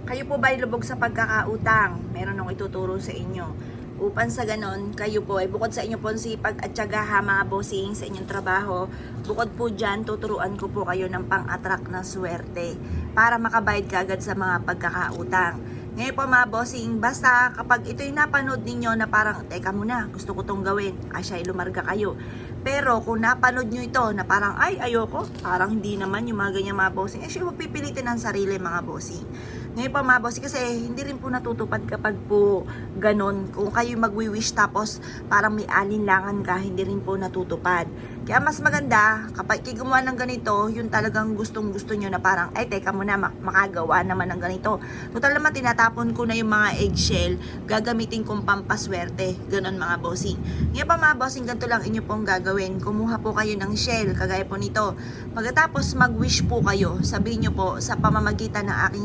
Kayo po ba ay lubog sa pagkakautang? Meron akong ituturo sa inyo. Upang sa ganon, kayo po ay bukod sa inyo po sipag at tiyaga ha mga bossing sa inyong trabaho, bukod po dyan, tuturuan ko po kayo ng pang-attract na swerte para makabayad ka agad sa mga pagkakautang. Ngayon po mga bossing, basta kapag ito'y napanood ninyo na parang, teka muna, gusto ko tong gawin, asya lumarga kayo. Pero kung napanood nyo ito na parang, ay ayoko, parang hindi naman yung mga ganyan mga bossing, asya huwag pipilitin ang sarili mga bossing. Ngayon pa mga bossing, kasi hindi rin po natutupad kapag po ganon. Kung kayo magwi-wish tapos parang may alinlangan ka, hindi rin po natutupad. Kaya mas maganda, kapag kayo gumawa ng ganito, yung talagang gustong-gusto nyo na parang, ay teka muna, makagawa naman ng ganito. Total naman, tinatapon ko na yung mga eggshell, gagamitin kong pampaswerte. Ganon mga bossing. Ngayon pa mga bossing, ganito lang inyo pong gagawin. Kumuha po kayo ng shell, kagaya po nito. Pagkatapos mag-wish po kayo, sabihin nyo po sa pamamagitan ng aking